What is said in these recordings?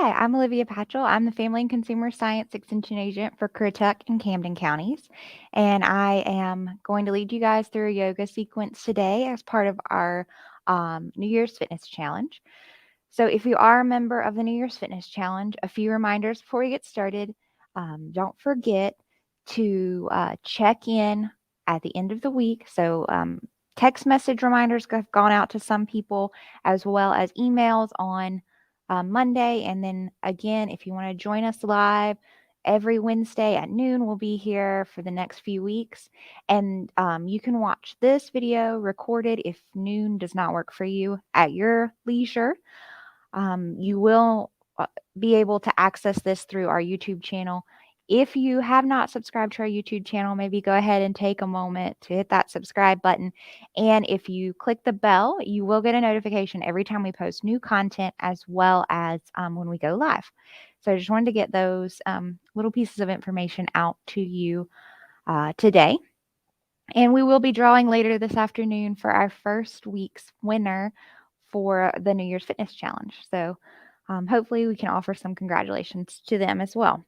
Hi, I'm Olivia Patchell. I'm the Family and Consumer Science Extension Agent for Currituck and Camden counties. And I am going to lead you guys through a yoga sequence today as part of our New Year's Fitness Challenge. So if you are a member of the New Year's Fitness Challenge, a few reminders before we get started. Don't forget to check in at the end of the week. So text message reminders have gone out to some people, as well as emails on Monday. And then again, if you want to join us live every Wednesday at noon, we'll be here for the next few weeks. And you can watch this video recorded if noon does not work for you at your leisure. You will be able to access this through our YouTube channel. If you have not subscribed to our YouTube channel, maybe go ahead and take a moment to hit that subscribe button. And if you click the bell, you will get a notification every time we post new content, as well as when we go live. So I just wanted to get those little pieces of information out to you today. And we will be drawing later this afternoon for our first week's winner for the New Year's Fitness Challenge. So hopefully we can offer some congratulations to them as well.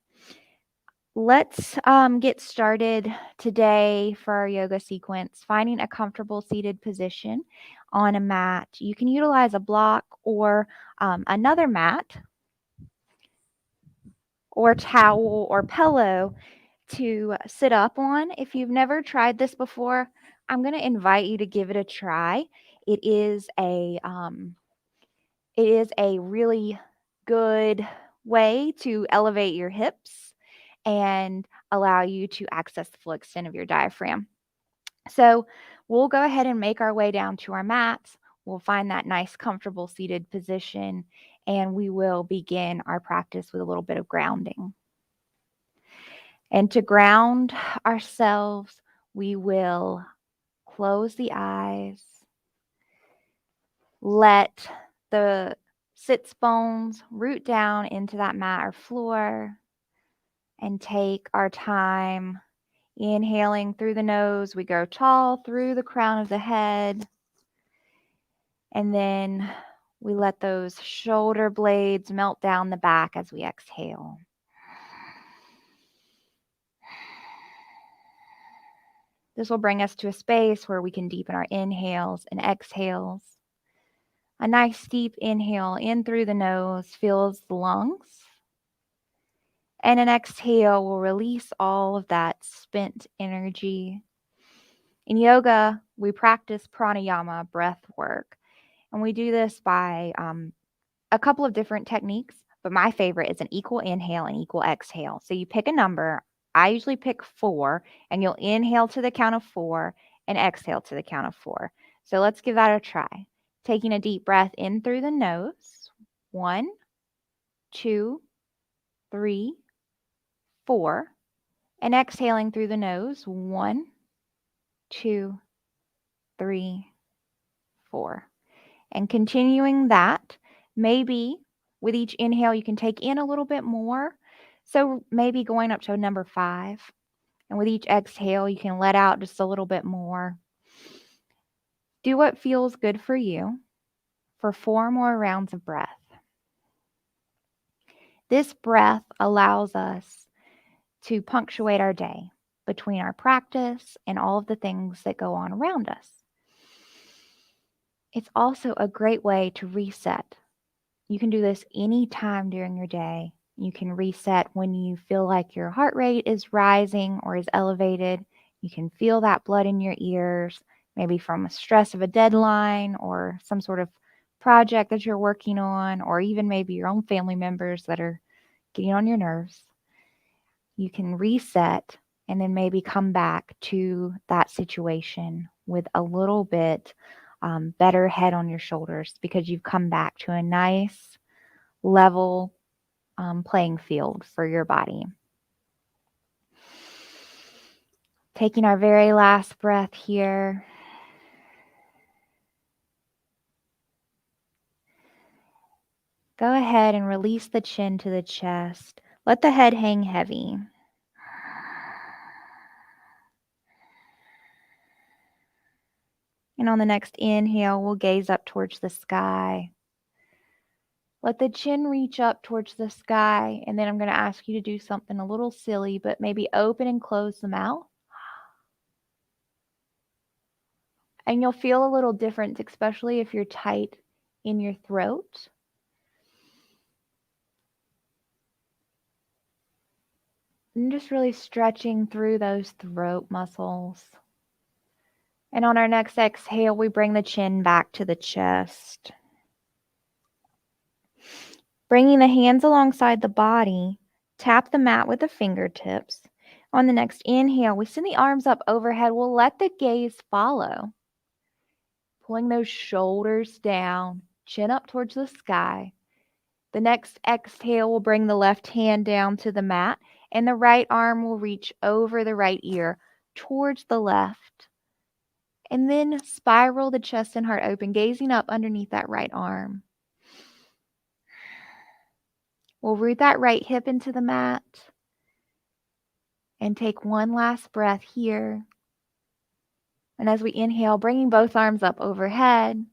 Let's get started today for our yoga sequence, finding a comfortable seated position on a mat. You can utilize a block or another mat or towel or pillow to sit up on. If you've never tried this before, I'm going to invite you to give it a try. It is a really good way to elevate your hips and allow you to access the full extent of your diaphragm. So we'll go ahead and make our way down to our mats. We'll find that nice, comfortable seated position, and we will begin our practice with a little bit of grounding. And to ground ourselves, we will close the eyes, let the sits bones root down into that mat or floor, and take our time inhaling through the nose. We go tall through the crown of the head, and then we let those shoulder blades melt down the back as we exhale. This will bring us to a space where we can deepen our inhales and exhales. A nice deep inhale in through the nose fills the lungs. And an exhale will release all of that spent energy. In yoga, we practice pranayama, breath work. And we do this by a couple of different techniques, but my favorite is an equal inhale and equal exhale. So you pick a number. I usually pick 4, and you'll inhale to the count of 4 and exhale to the count of 4. So let's give that a try. Taking a deep breath in through the nose. 1, 2, 3, 4. And exhaling through the nose. 1, 2, 3, 4. And continuing that, maybe with each inhale, you can take in a little bit more. So maybe going up to number 5. And with each exhale, you can let out just a little bit more. Do what feels good for you for 4 more rounds of breath. This breath allows us to punctuate our day between our practice and all of the things that go on around us. It's also a great way to reset. You can do this anytime during your day. You can reset when you feel like your heart rate is rising or is elevated. You can feel that blood in your ears, maybe from a stress of a deadline or some sort of project that you're working on, or even maybe your own family members that are getting on your nerves. You can reset and then maybe come back to that situation with a little bit better head on your shoulders, because you've come back to a nice level playing field for your body. Taking our very last breath here. Go ahead and release the chin to the chest. Let the head hang heavy. And on the next inhale, we'll gaze up towards the sky. Let the chin reach up towards the sky, and then I'm going to ask you to do something a little silly, but maybe open and close the mouth. And you'll feel a little difference, especially if you're tight in your throat. And just really stretching through those throat muscles. And on our next exhale, we bring the chin back to the chest. Bringing the hands alongside the body, tap the mat with the fingertips. On the next inhale, we send the arms up overhead. We'll let the gaze follow. Pulling those shoulders down, chin up towards the sky. The next exhale will bring the left hand down to the mat, and the right arm will reach over the right ear towards the left. And then spiral the chest and heart open, gazing up underneath that right arm. We'll root that right hip into the mat and take one last breath here. And as we inhale, bringing both arms up overhead.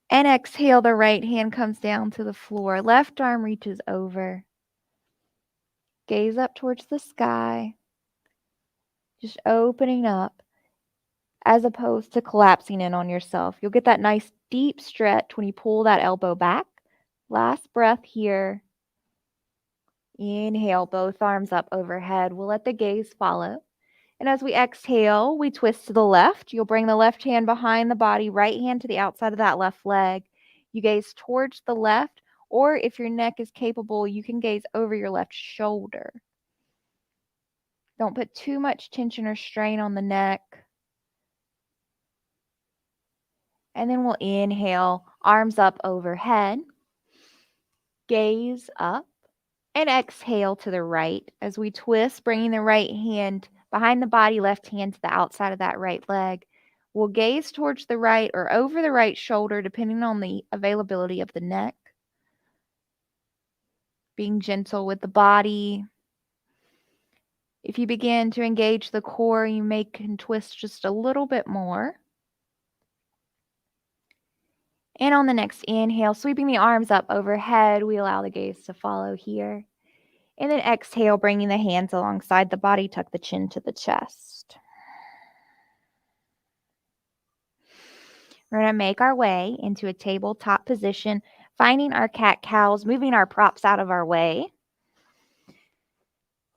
And exhale, the right hand comes down to the floor. Left arm reaches over. Gaze up towards the sky. Just opening up as opposed to collapsing in on yourself. You'll get that nice deep stretch when you pull that elbow back. Last breath here. Inhale, both arms up overhead. We'll let the gaze follow. And as we exhale, we twist to the left. You'll bring the left hand behind the body, right hand to the outside of that left leg. You gaze towards the left, or if your neck is capable, you can gaze over your left shoulder. Don't put too much tension or strain on the neck. And then we'll inhale, arms up overhead. Gaze up. And exhale to the right as we twist, bringing the right hand behind the body, left hand to the outside of that right leg. We'll gaze towards the right or over the right shoulder, depending on the availability of the neck. Being gentle with the body. If you begin to engage the core, you can twist just a little bit more. And on the next inhale, sweeping the arms up overhead, we allow the gaze to follow here. And then exhale, bringing the hands alongside the body, tuck the chin to the chest. We're going to make our way into a tabletop position, finding our cat-cows, moving our props out of our way.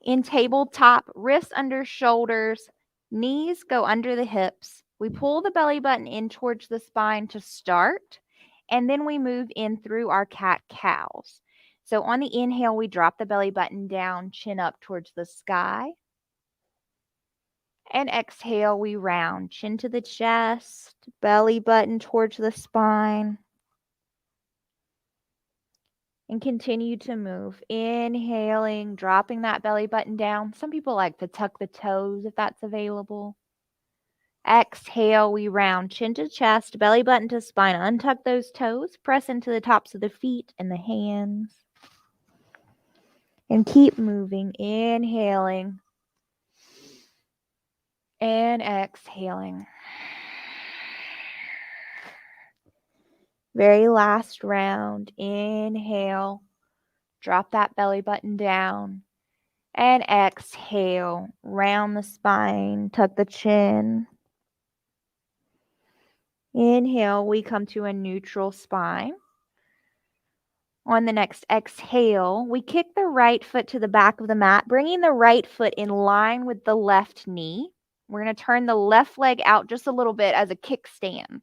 In tabletop, wrists under shoulders, knees go under the hips. We pull the belly button in towards the spine to start, and then we move in through our cat-cows. So on the inhale, we drop the belly button down, chin up towards the sky. And exhale, we round, chin to the chest, belly button towards the spine. And continue to move. Inhaling, dropping that belly button down. Some people like to tuck the toes if that's available. Exhale, we round, chin to chest, belly button to spine. Untuck those toes, press into the tops of the feet and the hands. And keep moving, inhaling and exhaling. Very last round. Inhale, drop that belly button down. And exhale, round the spine, tuck the chin. Inhale, we come to a neutral spine. On the next exhale, we kick the right foot to the back of the mat, bringing the right foot in line with the left knee. We're going to turn the left leg out just a little bit as a kickstand.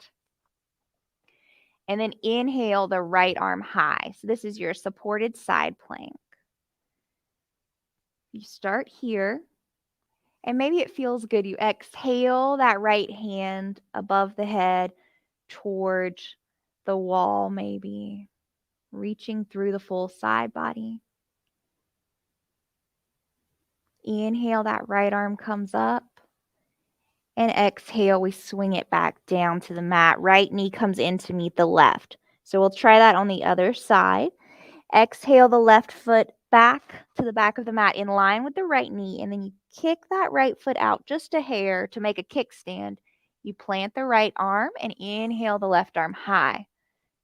And then inhale the right arm high. So this is your supported side plank. You start here, and maybe it feels good. You exhale that right hand above the head towards the wall, maybe reaching through the full side body. Inhale, that right arm comes up. And exhale, we swing it back down to the mat. Right knee comes in to meet the left. So we'll try that on the other side. Exhale the left foot back to the back of the mat in line with the right knee. And then you kick that right foot out just a hair to make a kickstand. You plant the right arm and inhale the left arm high.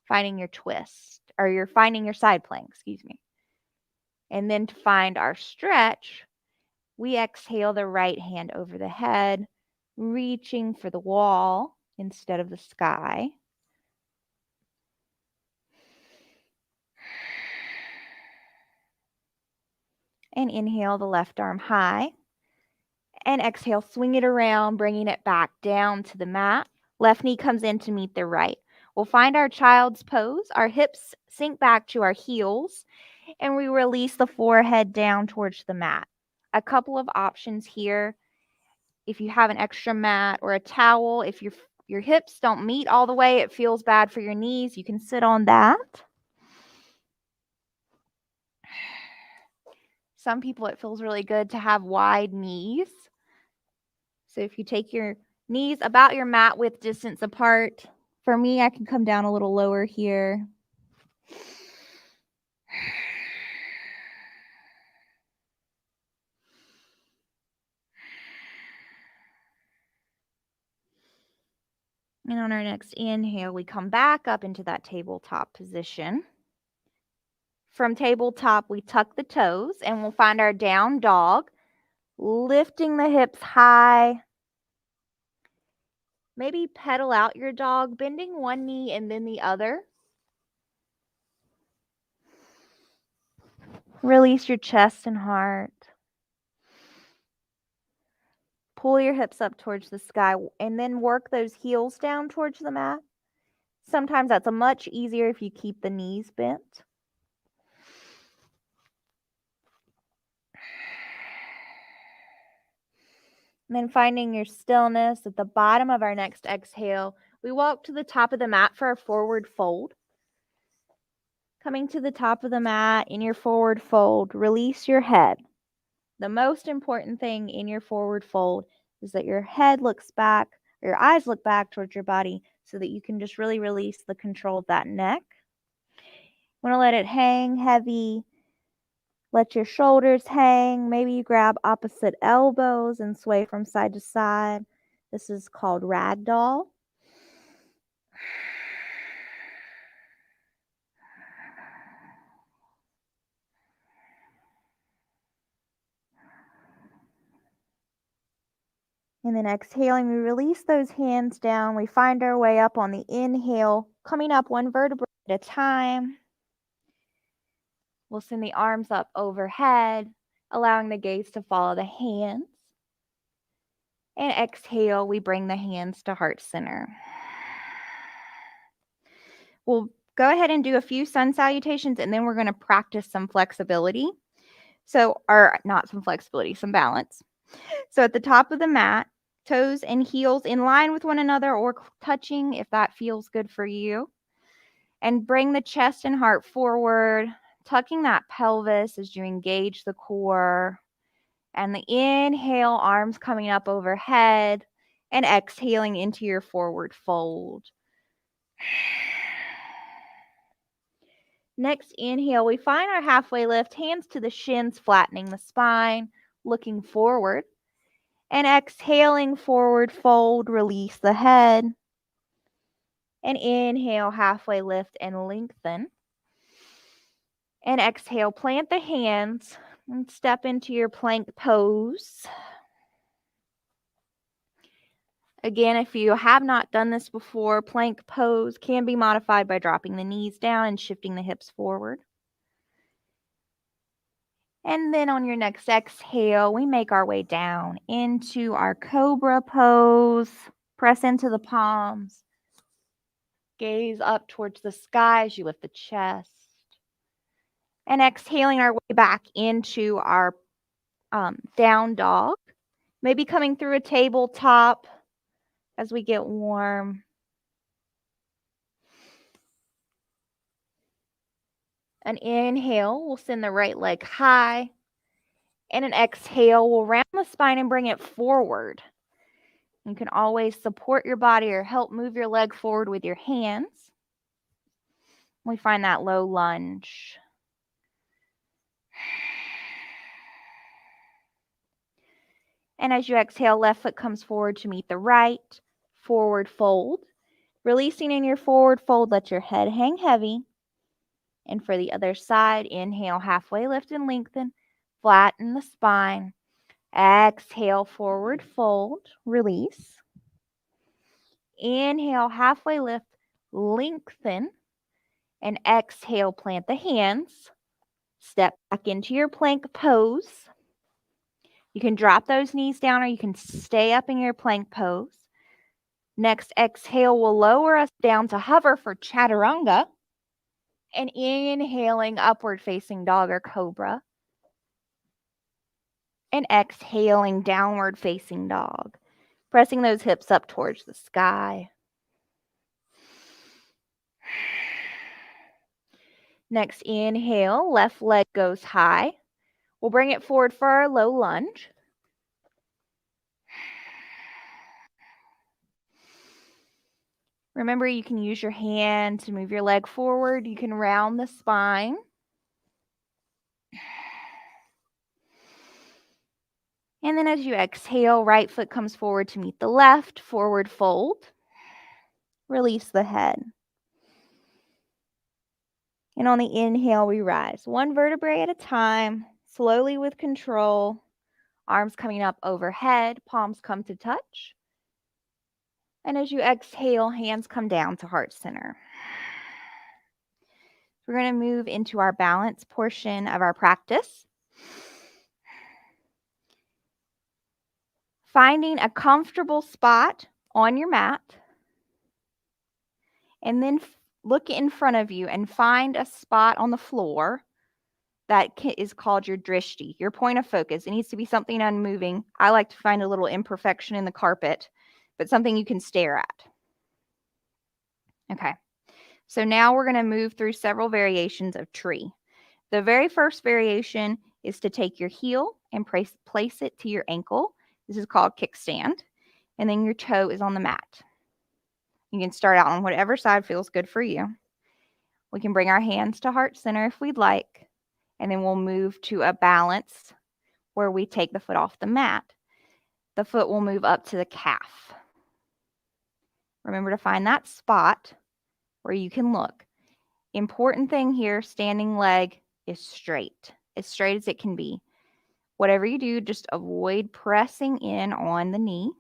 finding your twist, or you're finding your side plank, excuse me. And then to find our stretch, we exhale the right hand over the head, reaching for the wall instead of the sky. And inhale the left arm high. And exhale, swing it around, bringing it back down to the mat. Left knee comes in to meet the right. We'll find our child's pose. Our hips sink back to our heels, and we release the forehead down towards the mat. A couple of options here. If you have an extra mat or a towel, if your hips don't meet all the way, it feels bad for your knees, you can sit on that. Some people, it feels really good to have wide knees. So if you take your knees about your mat width distance apart, for me, I can come down a little lower here. And on our next inhale, we come back up into that tabletop position. From tabletop, we tuck the toes and we'll find our down dog, lifting the hips high. Maybe pedal out your dog, bending one knee and then the other. Release your chest and heart. Pull your hips up towards the sky and then work those heels down towards the mat. Sometimes that's much easier if you keep the knees bent. And then finding your stillness at the bottom of our next exhale, we walk to the top of the mat for our forward fold. Coming to the top of the mat in your forward fold, release your head. The most important thing in your forward fold is that your head looks back, or your eyes look back towards your body so that you can just really release the control of that neck. You want to let it hang heavy. Let your shoulders hang. Maybe you grab opposite elbows and sway from side to side. This is called ragdoll. And then exhaling, we release those hands down. We find our way up on the inhale, coming up one vertebra at a time. We'll send the arms up overhead, allowing the gaze to follow the hands. And exhale, we bring the hands to heart center. We'll go ahead and do a few sun salutations, and then we're going to practice some flexibility. Or not some flexibility, some balance. So at the top of the mat, toes and heels in line with one another or touching if that feels good for you. And bring the chest and heart forward, tucking that pelvis as you engage the core. And the inhale, arms coming up overhead, and exhaling into your forward fold. Next inhale, we find our halfway lift, hands to the shins, flattening the spine, looking forward. And exhaling, forward fold, release the head. And inhale, halfway lift and lengthen. And exhale, plant the hands and step into your plank pose. Again, if you have not done this before, plank pose can be modified by dropping the knees down and shifting the hips forward. And then on your next exhale, we make our way down into our cobra pose. Press into the palms. Gaze up towards the sky as you lift the chest. And exhaling our way back into our down dog. Maybe coming through a tabletop as we get warm. An inhale, we'll send the right leg high. And an exhale, we'll round the spine and bring it forward. You can always support your body or help move your leg forward with your hands. We find that low lunge. And as you exhale, left foot comes forward to meet the right. Forward fold. Releasing in your forward fold, let your head hang heavy. And for the other side, inhale, halfway lift and lengthen. Flatten the spine. Exhale, forward fold, release. Inhale, halfway lift, lengthen. And exhale, plant the hands. Step back into your plank pose. You can drop those knees down or you can stay up in your plank pose. Next exhale will lower us down to hover for chaturanga. And inhaling, upward facing dog or cobra. And exhaling, downward facing dog. Pressing those hips up towards the sky. Next inhale, left leg goes high. We'll bring it forward for our low lunge. Remember, you can use your hand to move your leg forward. You can round the spine. And then as you exhale, right foot comes forward to meet the left, forward fold. Release the head. And on the inhale, we rise. One vertebrae at a time, slowly with control. Arms coming up overhead, palms come to touch. And as you exhale, hands come down to heart center. We're going to move into our balance portion of our practice. Finding a comfortable spot on your mat. And then look in front of you and find a spot on the floor that is called your drishti, your point of focus. It needs to be something unmoving. I like to find a little imperfection in the carpet, but something you can stare at. Okay, so now we're going to move through several variations of tree. The very first variation is to take your heel and place it to your ankle. This is called kickstand. And then your toe is on the mat. You can start out on whatever side feels good for you. We can bring our hands to heart center if we'd like. And then we'll move to a balance where we take the foot off the mat. The foot will move up to the calf. Remember to find that spot where you can look. Important thing here, standing leg is straight as it can be. Whatever you do, just avoid pressing in on the knee.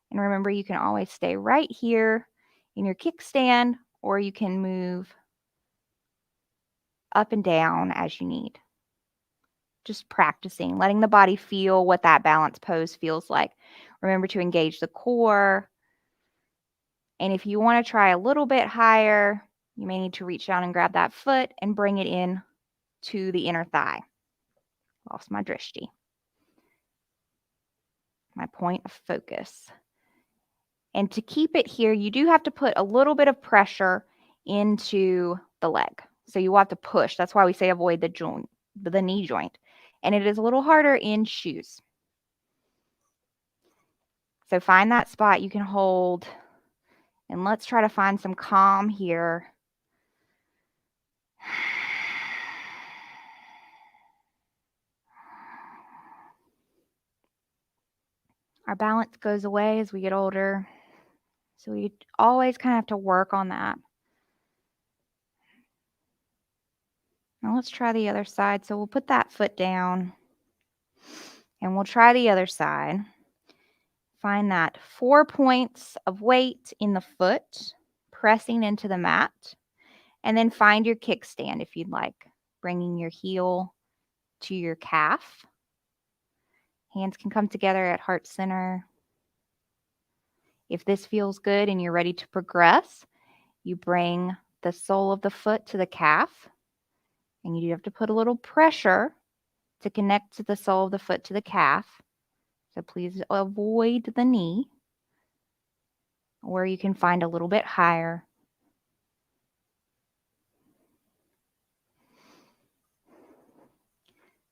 And remember, you can always stay right here in your kickstand, or you can move up and down as you need. Just practicing, letting the body feel what that balance pose feels like. Remember to engage the core. And if you want to try a little bit higher, you may need to reach down and grab that foot and bring it in to the inner thigh. Lost my drishti. My point of focus. And to keep it here, you do have to put a little bit of pressure into the leg. So you will have to push. That's why we say avoid the joint, the knee joint. And it is a little harder in shoes. So find that spot you can hold. And let's try to find some calm here. Our balance goes away as we get older. So we always kind of have to work on that. Now let's try the other side. So we'll put that foot down. And we'll try the other side. Find that 4 points of weight in the foot, pressing into the mat. And then find your kickstand if you'd like, bringing your heel to your calf. Hands can come together at heart center. If this feels good and you're ready to progress, you bring the sole of the foot to the calf. And you do have to put a little pressure to connect to the sole of the foot to the calf. So please avoid the knee, or you can find a little bit higher.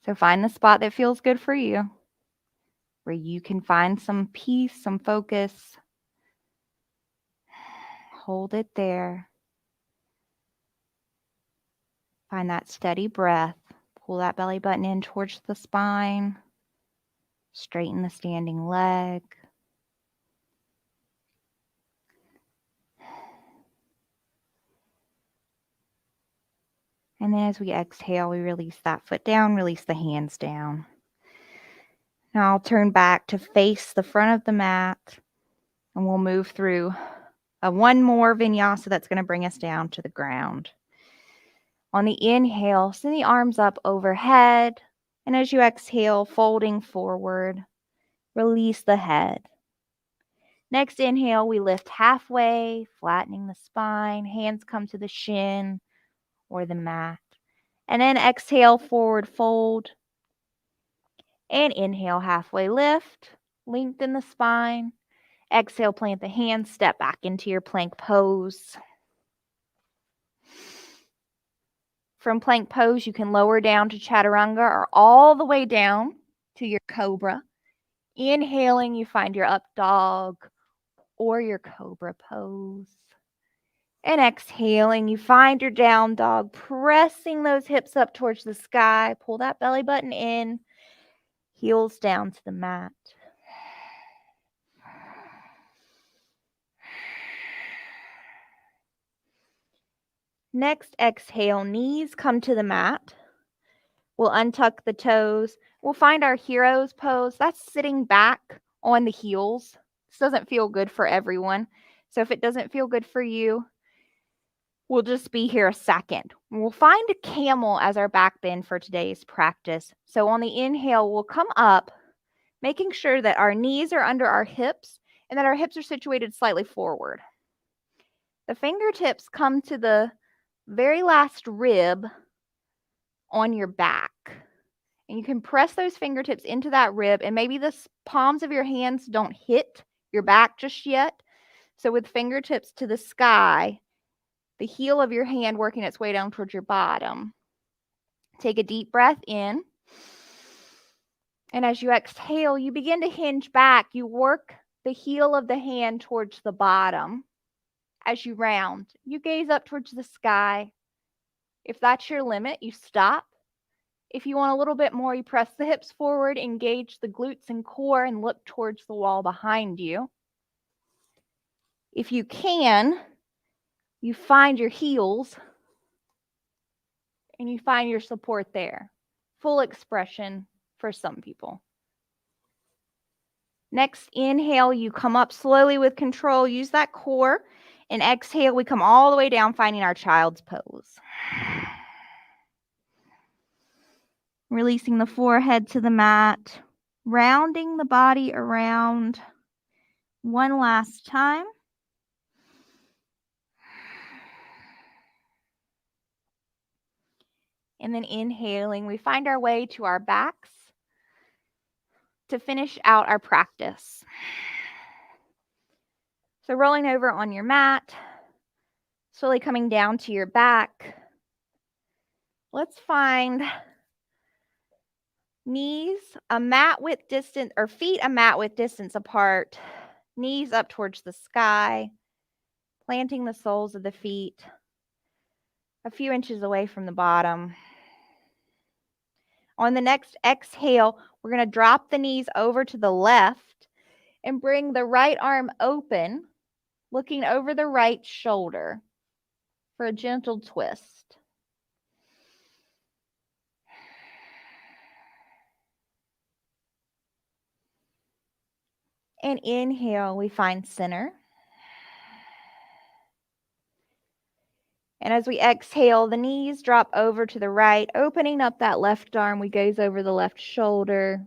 So find the spot that feels good for you, where you can find some peace, some focus. Hold it there. Find that steady breath. Pull that belly button in towards the spine. Straighten the standing leg. And then as we exhale, we release that foot down, release the hands down. Now I'll turn back to face the front of the mat, and we'll move through one more vinyasa that's going to bring us down to the ground. On the inhale, send the arms up overhead, and as you exhale, folding forward, release the head. Next inhale, we lift halfway, flattening the spine, hands come to the shin or the mat. And then exhale, forward fold. And inhale, halfway lift, lengthen the spine. Exhale, plant the hands, step back into your plank pose. From plank pose, you can lower down to chaturanga or all the way down to your cobra. Inhaling, you find your up dog or your cobra pose. And exhaling, you find your down dog, pressing those hips up towards the sky. Pull that belly button in, heels down to the mat. Next, exhale, knees come to the mat. We'll untuck the toes. We'll find our hero's pose. That's sitting back on the heels. This doesn't feel good for everyone. So if it doesn't feel good for you, we'll just be here a second. We'll find a camel as our back bend for today's practice. So on the inhale, we'll come up, making sure that our knees are under our hips and that our hips are situated slightly forward. The fingertips come to the very last rib on your back. And you can press those fingertips into that rib, and maybe the palms of your hands don't hit your back just yet. So with fingertips to the sky, the heel of your hand working its way down towards your bottom. Take a deep breath in. And as you exhale, you begin to hinge back. You work the heel of the hand towards the bottom. As you round, you gaze up towards the sky. If that's your limit, you stop. If you want a little bit more, you press the hips forward, engage the glutes and core, and look towards the wall behind you. If you can, you find your heels and you find your support there. Full expression for some people. Next, inhale, you come up slowly with control. Use that core. And exhale, we come all the way down, finding our child's pose. Releasing the forehead to the mat. Rounding the body around. One last time. And then inhaling, we find our way to our backs to finish out our practice. So rolling over on your mat, slowly coming down to your back. Let's find knees a mat width distance, or feet a mat width distance apart, knees up towards the sky, planting the soles of the feet a few inches away from the bottom. On the next exhale, we're going to drop the knees over to the left and bring the right arm open, looking over the right shoulder for a gentle twist. And inhale, we find center. And as we exhale, the knees drop over to the right, opening up that left arm. We gaze over the left shoulder.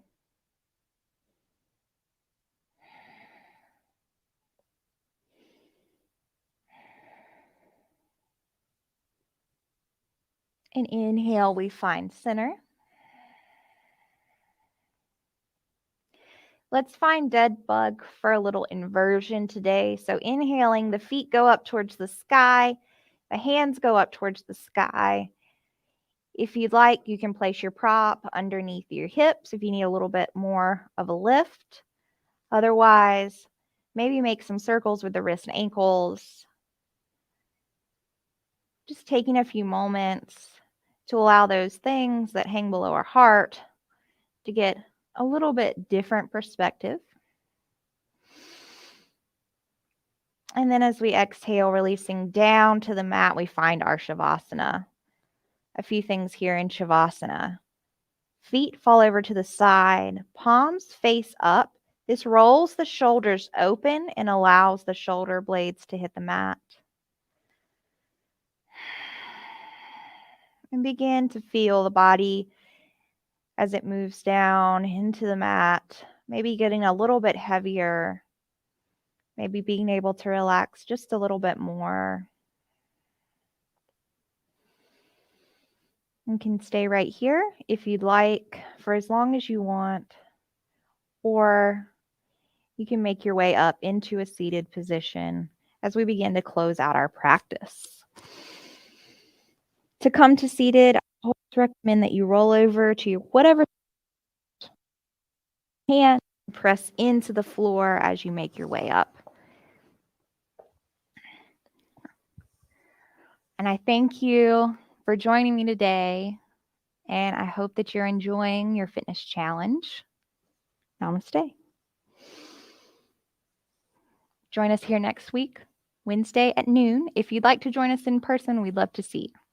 And inhale, we find center. Let's find dead bug for a little inversion today. So inhaling, the feet go up towards the sky. The hands go up towards the sky. If you'd like, you can place your prop underneath your hips if you need a little bit more of a lift. Otherwise, maybe make some circles with the wrists and ankles. Just taking a few moments to allow those things that hang below our heart to get a little bit different perspective. And then as we exhale, releasing down to the mat, we find our Shavasana. a few things here in Shavasana. Feet fall over to the side, palms face up. This rolls the shoulders open and allows the shoulder blades to hit the mat. And begin to feel the body as it moves down into the mat, maybe getting a little bit heavier, maybe being able to relax just a little bit more. You can stay right here if you'd like for as long as you want, or you can make your way up into a seated position as we begin to close out our practice. To come to seated, I always recommend that you roll over to your whatever hand, press into the floor as you make your way up. And I thank you for joining me today, and I hope that you're enjoying your fitness challenge. Namaste. Join us here next week, Wednesday at noon. If you'd like to join us in person, we'd love to see you.